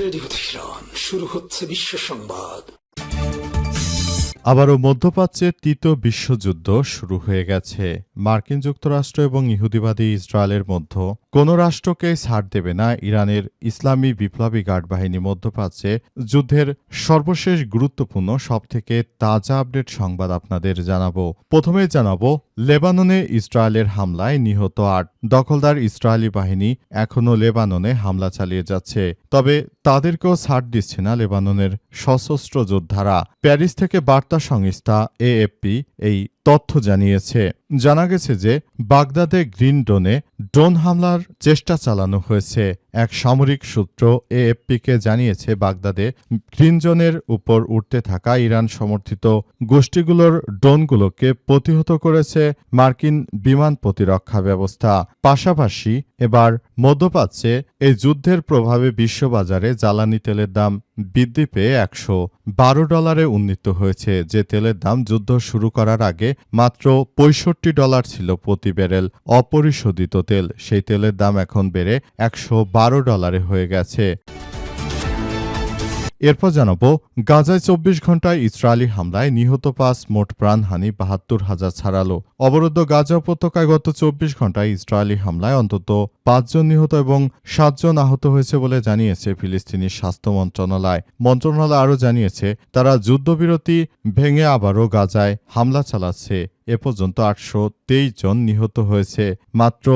Radio Tehran, শুরু হচ্ছে বিশ্ব সংবাদ। আবারও মধ্যপ্রাচ্যে তৃতীয় বিশ্বযুদ্ধ শুরু হয়ে গেছে। মার্কিন যুক্তরাষ্ট্র এবং ইহুদিবাদী ইসরায়েলের মধ্যে কোনো রাষ্ট্রকেই ছাড় দেবে না ইরানের ইসলামী বিপ্লবী গার্ড বাহিনী। মধ্যপ্রাচ্যে যুদ্ধের সর্বশেষ গুরুত্বপূর্ণ সবথেকে তাজা আপডেট সংবাদ আপনাদের জানাবো। প্রথমে জানাবো লেবাননে ইসরায়েলের হামলায় নিহত ৮ দখলদার ইসরায়েলি বাহিনী এখনও লেবাননে হামলা চালিয়ে যাচ্ছে, তবে তাদেরকেও ছাড় দিচ্ছে না লেবাননের সশস্ত্র যোদ্ধারা। প্যারিস থেকে বার্তা সংস্থা এএফপি এই তথ্য জানিয়েছে। জানা গেছে যে বাগদাদে গ্রিন ডোনে ড্রোন হামলার চেষ্টা চালানো হয়েছে। এক সামরিক সূত্র এএফপিকে জানিয়েছে বাগদাদে গ্রিন জোনের উপর উঠতে থাকা ইরান সমর্থিত গোষ্ঠীগুলোর ড্রোনগুলোকে প্রতিহত করেছে মার্কিন বিমান প্রতিরক্ষা ব্যবস্থা। পাশাপাশি এবার মধ্যপ্রাচ্যে এই যুদ্ধের প্রভাবে বিশ্ববাজারে জ্বালানি তেলের দাম বৃদ্ধি পেয়ে $112 উন্নীত হয়েছে, যে তেলের দাম যুদ্ধ শুরু করার আগে মাত্র $65 ছিল প্রতি ব্যারেল অপরিশোধিত তেল। সেই তেলের দাম এখন বেড়ে $112 হয়ে গেছে। এরপর জানাবো গাজায় ২৪ ঘণ্টায় ইসরায়েলি হামলায় নিহত ৫, মোট প্রাণহানি ৭২,০০০ ছাড়ালো। অবরুদ্ধ গাজা উপত্যকায় গত ২৪ ঘণ্টায় ইসরায়েলি হামলায় অন্তত ৫ জন নিহত এবং ৭ জন আহত হয়েছে বলে জানিয়েছে ফিলিস্তিনি স্বাস্থ্য মন্ত্রণালয়। মন্ত্রণালয় আরও জানিয়েছে তারা যুদ্ধবিরতি ভেঙে আবারও গাজায় হামলা চালাচ্ছে। এ পর্যন্ত ৮২৩ জন নিহত হয়েছে মাত্র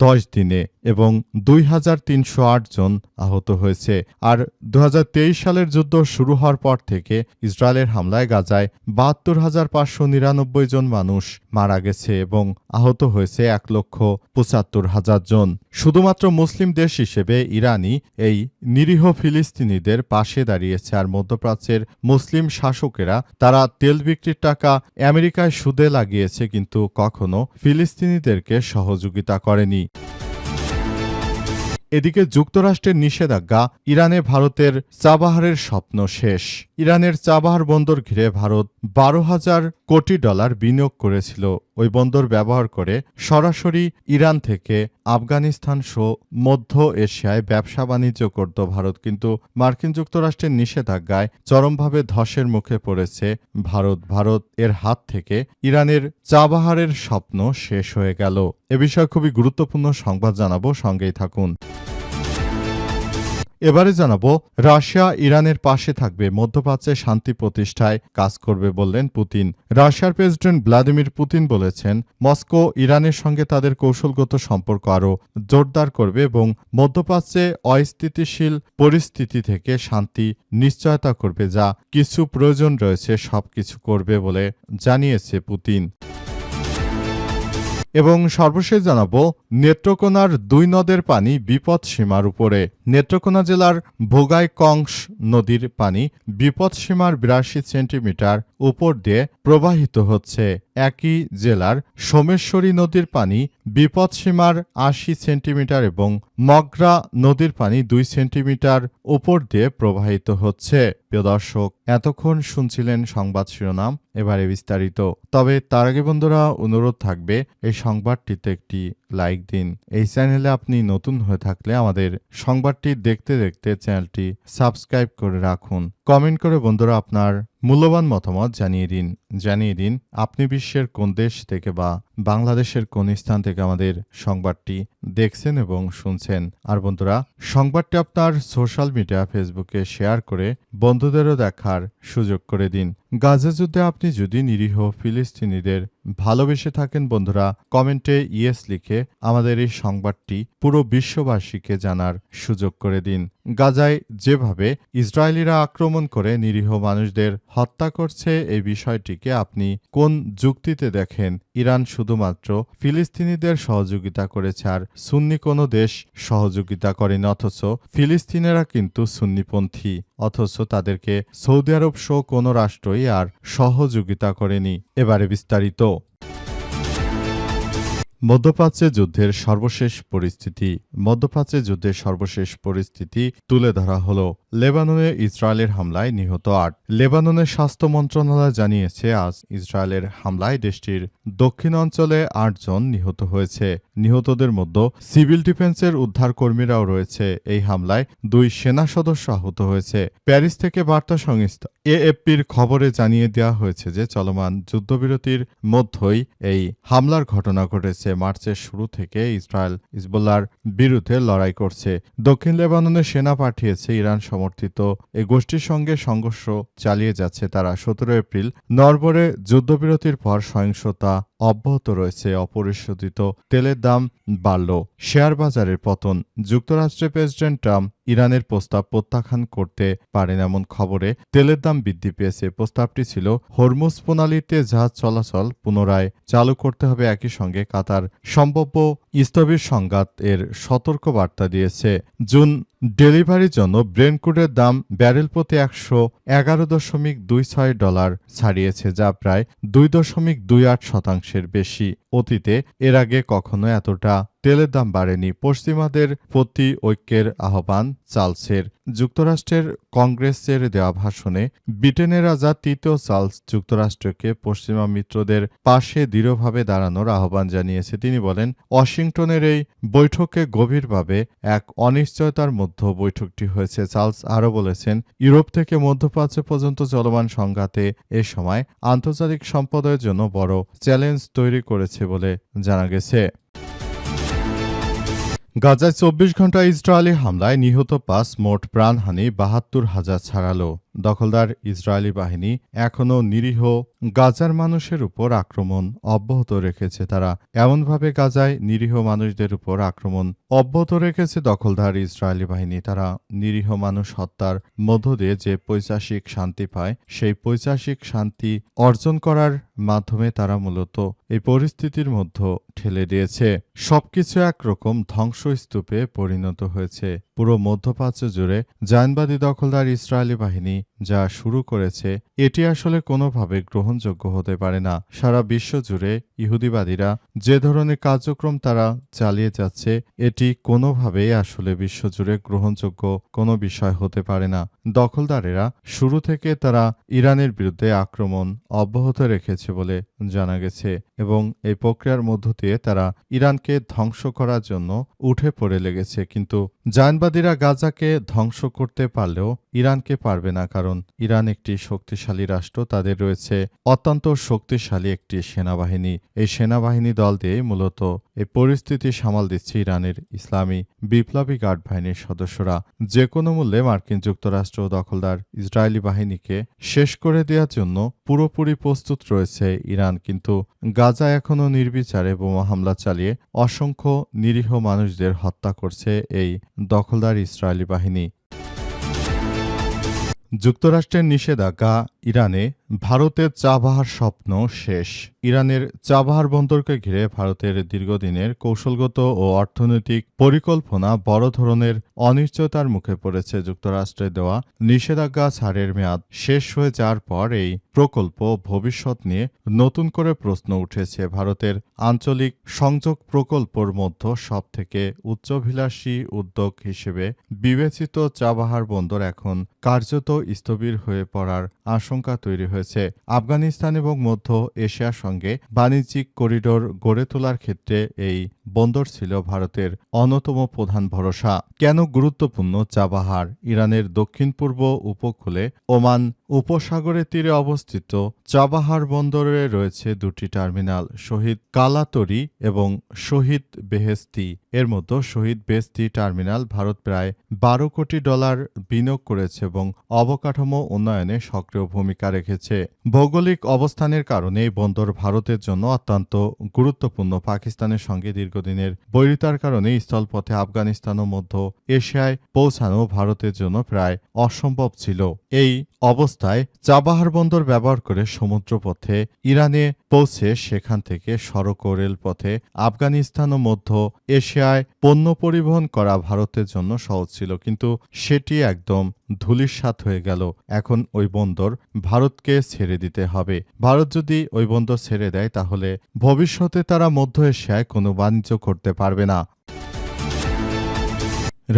১০ দিনে এবং ২,৩০৮ জন আহত হয়েছে। আর ২০২৩ সালের যুদ্ধ শুরু হওয়ার পর থেকে ইসরায়েলের হামলায় গাজায় ৭২,৫৯৯ জন মানুষ মারা গেছে এবং আহত হয়েছে ১,৭৫,০০০ জন। শুধুমাত্র মুসলিম দেশ হিসেবে ইরানই এই নিরীহ ফিলিস্তিনিদের পাশে দাঁড়িয়েছে। আর মধ্যপ্রাচ্যের মুসলিম শাসকেরা তারা তেল বিক্রির টাকা আমেরিকায় সুদে লাগিয়েছে, কিন্তু কখনো ফিলিস্তিনিদেরকে সহযোগিতা করেনি। এদিকে যুক্তরাষ্ট্রের নিষেধাজ্ঞা, ইরানে ভারতের চাবাহারের স্বপ্ন শেষ। ইরানের চাবাহার বন্দর ঘিরে ভারত $১২,০০০ কোটি বিনিয়োগ করেছিল। ওই বন্দর ব্যবহার করে সরাসরি ইরান থেকে আফগানিস্তান সহ মধ্য এশিয়ায় ব্যবসা বাণিজ্য করত ভারত, কিন্তু মার্কিন যুক্তরাষ্ট্রের নিষেধাজ্ঞায় চরমভাবে ধসের মুখে পড়েছে ভারত এর হাত থেকে ইরানের চাবাহারের স্বপ্ন শেষ হয়ে গেল। এ বিষয়ে খুবই গুরুত্বপূর্ণ সংবাদ জানাবো, সঙ্গেই থাকুন। এবারে জানাবো রাশিয়া ইরানের পাশে থাকবে, মধ্যপ্রাচ্যে শান্তি প্রতিষ্ঠায় কাজ করবে বললেন পুতিন। রাশিয়ার প্রেসিডেন্ট ভ্লাদিমির পুতিন বলেছেন মস্কো ইরানের সঙ্গে তাদের কৌশলগত সম্পর্ক আরও জোরদার করবে এবং মধ্যপ্রাচ্যে অস্থিতিশীল পরিস্থিতি থেকে শান্তি নিশ্চয়তা করবে, যা কিছু প্রয়োজন রয়েছে সবকিছু করবে বলে জানিয়েছে পুতিন। এবং সর্বশেষ জানাবো নেত্রকোনার ২ নদের পানি বিপদসীমার উপরে। নেত্রকোনা জেলার ভোগাইকংস নদীর পানি বিপদসীমার ৮২ সেন্টিমিটার উপর দিয়ে প্রবাহিত হচ্ছে। একই জেলার সোমেশ্বরী নদীর পানি বিপদসীমার ৮০ সেন্টিমিটার এবং মগরা নদীর পানি ২ সেন্টিমিটার উপর দিয়ে প্রবাহিত হচ্ছে। প্রিয় দর্শক, এতক্ষণ শুনছিলেন সংবাদ শিরোনাম, এবারে বিস্তারিত। তবে তার আগে বন্ধুরা অনুরোধ থাকবে এই সংবাদটিতে একটি লাইক দিন। এই চ্যানেলে আপনি নতুন হয়ে থাকলে আমাদের সংবাদটি দেখতে দেখতে চ্যানেলটি সাবস্ক্রাইব করে রাখুন। কমেন্ট করে বন্ধুরা আপনার মূল্যবান মতামত জানিয়ে দিন আপনি বিশ্বের কোন দেশ থেকে বা বাংলাদেশের কোন স্থান থেকে আমাদের সংবাদটি দেখছেন এবং শুনছেন। আর বন্ধুরা, সংবাদটি আপনার সোশ্যাল মিডিয়া ফেসবুকে শেয়ার করে বন্ধুদেরও দেখার সুযোগ করে দিন। গাজা যুদ্ধে আপনি যদি নিরীহ ফিলিস্তিনিদের ভালোবেসে থাকেন বন্ধুরা, কমেন্টে ইয়েস লিখে আমাদের এই সংবাদটি পুরো বিশ্ববাসীকে জানার সুযোগ করে দিন। গাজায় যেভাবে ইসরায়েলিরা আক্রমণ করে নিরীহ মানুষদের হত্যা করছে, এই বিষয়টিকে আপনি কোন যুক্তিতে দেখেন? ইরান শুধুমাত্র ফিলিস্তিনিদের সহযোগিতা করেছে আর সুন্নি কোনো দেশ সহযোগিতা করেনি, অথচ ফিলিস্তিনিরা কিন্তু সুন্নিপন্থী, অথচ তাদেরকে সৌদি আরব সহ কোনো রাষ্ট্রই আর সহযোগিতা করেনি। এবারে বিস্তারিত। মধ্যপ্রাচ্যে যুদ্ধের সর্বশেষ পরিস্থিতি তুলে ধরা হলো। লেবাননে ইসরায়েলের হামলায় নিহত ৮। লেবাননের স্বাস্থ্য মন্ত্রণালয় জানিয়েছে আজ ইসরায়েলের হামলায় দেশটির দক্ষিণ অঞ্চলে ৮ জন নিহত হয়েছে। নিহতদের মধ্যে সিভিল ডিফেন্সের উদ্ধারকর্মীরাও রয়েছে। এই হামলায় ২ সেনা সদস্য আহত হয়েছে। প্যারিস থেকে বার্তা সংস্থা এএফপির খবরে জানিয়ে দেওয়া হয়েছে যে চলমান যুদ্ধবিরতির মধ্যেই এই হামলার ঘটনা ঘটেছে। মার্চের শুরু থেকে ইসরায়েল হিজবুল্লাহর বিরুদ্ধে লড়াই করছে। দক্ষিণ লেবাননে সেনা পাঠিয়েছে ইরান সমর্থিত এই গোষ্ঠীর সঙ্গে সংঘর্ষ চালিয়ে যাচ্ছে তারা। ১৭ এপ্রিল নরবরে যুদ্ধবিরতির পর সহিংসতা অব্যাহত রয়েছে। অপরিশোধিত তেলের দাম বাড়ল, শেয়ার বাজারের পতন। যুক্তরাষ্ট্রের প্রেসিডেন্ট ট্রাম্প ইরানের প্রস্তাব প্রত্যাখ্যান করতে পারেন এমন খবরে তেলের দাম বৃদ্ধি পেয়েছে। প্রস্তাবটি ছিল হরমুজ প্রণালীতে জাহাজ চলাচল পুনরায় চালু করতে হবে। একই সঙ্গে কাতার সম্ভাব্য স্থবির সংঘাত এর সতর্ক বার্তা দিয়েছে। জুন ডেলিভারির জন্য ব্রেন্ট ক্রুডের দাম ব্যারেল প্রতি $১১.26 ছাড়িয়েছে, যা প্রায় ২.28% বেশি। অতীতে এর আগে কখনো এতটা তেলের দাম বাড়েনি। পশ্চিমাদের প্রতি ঐক্যের আহ্বান চার্লসের। যুক্তরাষ্ট্রের কংগ্রেসের দেওয়া ভাষণে ব্রিটেনের রাজা তৃতীয় চার্লস যুক্তরাষ্ট্রকে পশ্চিমা মিত্রদের পাশে দৃঢ়ভাবে দাঁড়ানোর আহ্বান জানিয়েছে। তিনি বলেন, ওয়াশিংটনের এই বৈঠকে গভীরভাবে এক অনিশ্চয়তার মধ্যে বৈঠকটি হয়েছে। চার্লস আরও বলেছেন, ইউরোপ থেকে মধ্যপ্রাচ্য পর্যন্ত চলমান সংঘাতে এ সময় আন্তর্জাতিক সম্প্রদায়ের জন্য বড় চ্যালেঞ্জ তৈরি করেছে বলে জানা গেছে। গাজায় ২৪ ঘণ্টা ইসরায়েলি হামলায় নিহত ৫, মোট প্রাণহানি ৭২,০০০ ছাড়ালো। দখলদার ইসরায়েলি বাহিনী এখনও নিরীহ গাজার মানুষের উপর আক্রমণ অব্যাহত রেখেছে। তারা এমনভাবে গাজায় নিরীহ মানুষদের উপর আক্রমণ অব্যাহত রেখেছে দখলদার ইসরায়েলি বাহিনী। তারা নিরীহ মানুষ হত্যার মধ্য দিয়ে যে পৈশাচিক শান্তি পায়, সেই পৈশাচিক শান্তি অর্জন করার মাধ্যমে তারা মূলত এই পরিস্থিতির মধ্যে ঠেলে দিয়েছে। সবকিছু একরকম ধ্বংসস্তূপে পরিণত হয়েছে। পুরো মধ্যপ্রাচ্য জুড়ে জায়নবাদী দখলদার ইসরায়েলি বাহিনী যা শুরু করেছে, এটি আসলে কোনোভাবে গ্রহণযোগ্য হতে পারে না। সারা বিশ্ব জুড়ে ইহুদিবাদীরা যে ধরনের কার্যক্রম তারা চালিয়ে যাচ্ছে, এটি কোনোভাবেই আসলে বিশ্বজুড়ে গ্রহণযোগ্য কোনো বিষয় হতে পারে না। দখলদারেরা শুরু থেকে তারা ইরানের বিরুদ্ধে আক্রমণ অব্যাহত রেখেছে বলে জানা গেছে এবং এই প্রক্রিয়ার মধ্য দিয়ে তারা ইরানকে ধ্বংস করার জন্য উঠে পড়ে লেগেছে। কিন্তু জায়নবাদীরা গাজাকে ধ্বংস করতে পারলেও ইরানকে পারবে না, কারণ ইরান একটি শক্তিশালী রাষ্ট্র। তাদের রয়েছে অত্যন্ত শক্তিশালী একটি সেনাবাহিনী। এই সেনাবাহিনী দল দিয়ে মূলত এই পরিস্থিতি সামাল দিচ্ছে ইরানের ইসলামী বিপ্লবী গার্ড বাহিনীর সদস্যরা। যে কোনো মূল্যে মার্কিন যুক্তরাষ্ট্র দখলদার ইসরায়েলি বাহিনীকে শেষ করে দেওয়ার জন্য পুরোপুরি প্রস্তুত রয়েছে ইরান। কিন্তু গাজা এখনও নির্বিচারে বোমা হামলা চালিয়ে অসংখ্য নিরীহ মানুষদের হত্যা করছে এই দখলদার ইসরায়েলি বাহিনী। যুক্তরাষ্ট্রের নিষেধাজ্ঞা ইরানে ভারতের চাবাহার স্বপ্ন শেষ। ইরানের চাবাহার বন্দরকে ঘিরে ভারতের দীর্ঘদিনের কৌশলগত ও অর্থনৈতিক পরিকল্পনা বড় ধরনের অনিশ্চয়তার মুখে পড়েছে। যুক্তরাষ্ট্রের দেওয়া নিষেধাজ্ঞা ছাড়ের মেয়াদ শেষ হয়ে যাওয়ার পর এই প্রকল্প ভবিষ্যৎ নিয়ে নতুন করে প্রশ্ন উঠেছে। ভারতের আঞ্চলিক সংযোগ প্রকল্পর মধ্যে সবথেকে উচ্চাভিলাষী উদ্যোগ হিসেবে বিবেচিত চাবাহার বন্দর এখন কার্যত স্থবির হয়ে পড়ার আশঙ্কা তৈরি হয়েছে। আফগানিস্তান এবং মধ্য এশিয়ার সঙ্গে বাণিজ্যিক করিডোর গড়ে তোলার ক্ষেত্রে এই বন্দর ছিল ভারতের অন্যতম প্রধান ভরসা। কেন গুরুত্বপূর্ণ চাবাহার? ইরানের দক্ষিণ পূর্ব উপকূলে ওমান উপসাগরের তীরে অবস্থিত চাবাহার বন্দরে রয়েছে দুটি টার্মিনাল, শহীদ কালাতরি এবং শহীদ বেহেস্তি। এর মধ্যে শহীদ বেহেস্তি টার্মিনাল ভারত প্রায় $12 কোটি বিনিয়োগ করেছে এবং অবকাঠামো উন্নয়নে সক্রিয় ভূমিকা রেখেছে। ভৌগোলিক অবস্থানের কারণে এই বন্দর ভারতের জন্য অত্যন্ত গুরুত্বপূর্ণ। পাকিস্তানের সঙ্গে দীর্ঘদিনের বৈরিতার কারণে স্থলপথে আফগানিস্তান ও মধ্য এশিয়ায় পৌঁছানো ভারতের জন্য প্রায় অসম্ভব ছিল। এই অবস্থায় চাবাহার বন্দর ব্যবহার করে সমুদ্রপথে ইরানে পৌঁছে সেখান থেকে সড়ক ও রেলপথে আফগানিস্তান ও মধ্য এশিয়ায় পণ্য পরিবহন করা ভারতের জন্য সহজ ছিল, কিন্তু সেটি একদম ধূলিসাৎ হয়ে গেল। এখন ওই বন্দর ভারতকে ছেড়ে দিতে হবে। ভারত যদি ওই বন্দর ছেড়ে দেয় তাহলে ভবিষ্যতে তারা মধ্য এশিয়ায় কোনো বাণিজ্য করতে পারবে না।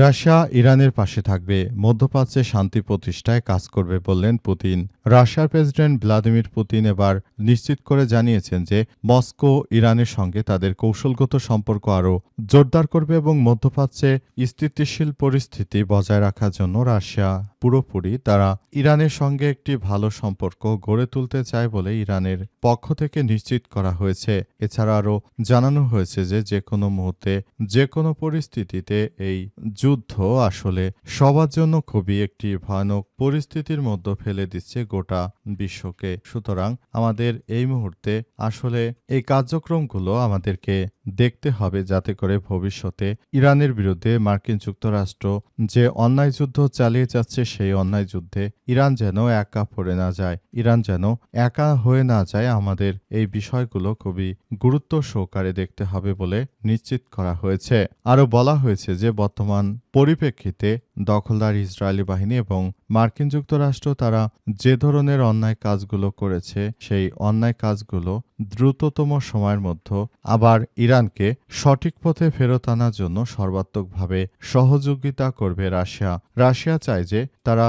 রাশিয়া ইরানের পাশে থাকবে, মধ্যপ্রাচ্যে শান্তি প্রতিষ্ঠায় কাজ করবে বললেন পুতিন। রাশিয়ার প্রেসিডেন্ট ভ্লাদিমির পুতিন এবার নিশ্চিত করে জানিয়েছেন যে মস্কো ইরানের সঙ্গে তাদের কৌশলগত সম্পর্ক আরও জোরদার করবে এবং মধ্যপ্রাচ্যে স্থিতিশীল পরিস্থিতি বজায় রাখার জন্য রাশিয়া পুরোপুরি তারা ইরানের সঙ্গে একটি ভালো সম্পর্ক গড়ে তুলতে চায় বলে ইরানের পক্ষ থেকে নিশ্চিত করা হয়েছে। এছাড়া আরও জানানো হয়েছে যে যে কোনো মুহূর্তে যে কোনো পরিস্থিতিতে এই যুদ্ধ আসলে সবার জন্য খুবই একটি ভয়ানক পরিস্থিতির মধ্যে ফেলে দিচ্ছে গোটা বিশ্বকে। সুতরাং আমাদের এই মুহূর্তে আসলে এই কার্যক্রমগুলো আমাদেরকে দেখতে হবে যাতে করে ভবিষ্যতে ইরানের বিরুদ্ধে মার্কিন যুক্তরাষ্ট্র যে অন্যায় যুদ্ধ চালিয়ে যাচ্ছে সেই অন্যায় যুদ্ধে ইরান যেন একা পড়ে না যায়, ইরান যেন একা হয়ে না যায়। আমাদের এই বিষয়গুলো খুবই গুরুত্ব সহকারে দেখতে হবে বলে নিশ্চিত করা হয়েছে। আরও বলা হয়েছে যে বর্তমান পরিপ্রেক্ষিতে দখলদার ইসরায়েলি বাহিনী এবং মার্কিন যুক্তরাষ্ট্র তারা যে ধরনের অন্যায় কাজগুলো করেছে সেই অন্যায় কাজগুলো দ্রুততম সময়ের মধ্যে আবার ইরানকে সঠিক পথে ফেরত আনার জন্য সর্বাত্মকভাবে সহযোগিতা করবে রাশিয়া। রাশিয়া চায় যে তারা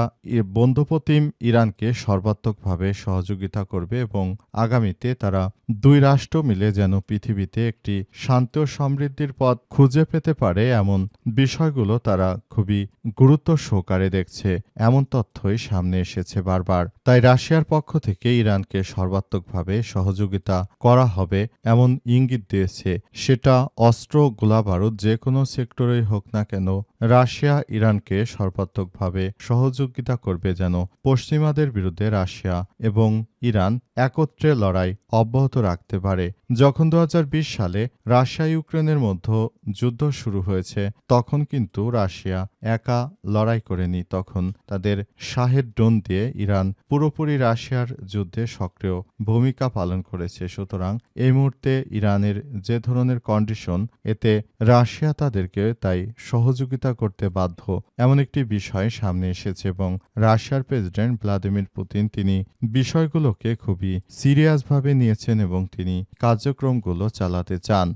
বন্ধুপ্রতিম ইরানকে সর্বাত্মকভাবে সহযোগিতা করবে এবং আগামীতে তারা দুই রাষ্ট্র মিলে যেন পৃথিবীতে একটি শান্তি ও সমৃদ্ধির পথ খুঁজে পেতে পারে এমন বিষয়গুলো তারা খুবই গুরুত্ব সহকারে দেখছে। এমন তথ্যই সামনে এসেছে বারবার। তাই রাশিয়ার পক্ষ থেকে ইরানকে সর্বাত্মকভাবে সহযোগিতা করা হবে এমন ইঙ্গিত দিয়েছে। সেটা অস্ত্র, গোলাবারুদ যে কোনো সেক্টরেই হোক না কেন রাশিয়া ইরানকে সর্বাত্মকভাবে সহযোগিতা করবে যেন পশ্চিমাদের বিরুদ্ধে রাশিয়া এবং ইরান একত্রে লড়াই অব্যাহত রাখতে পারে। যখন 2020 সালে রাশিয়া ইউক্রেনের মধ্যে যুদ্ধ শুরু হয়েছে তখন কিন্তু রাশিয়া একা লড়াই করেনি, তখন তাদের শাহেদ ড্রোন দিয়ে ইরান পুরোপুরি রাশিয়ার যুদ্ধে সক্রিয় ভূমিকা পালন করেছে। সুতরাং এই মুহূর্তে ইরানের যে ধরনের কন্ডিশন এতে রাশিয়া তাদেরকে তাই সহযোগিতা করতে বাধ্য এমন একটি বিষয় সামনে এসেছে এবং রাশিয়ার প্রেসিডেন্ট ভ্লাদিমির পুতিন তিনি বিষয়গুলোকে খুবই সিরিয়াসভাবে নিয়েছেন এবং তিনি কার্যক্রমগুলো চালাতে চান।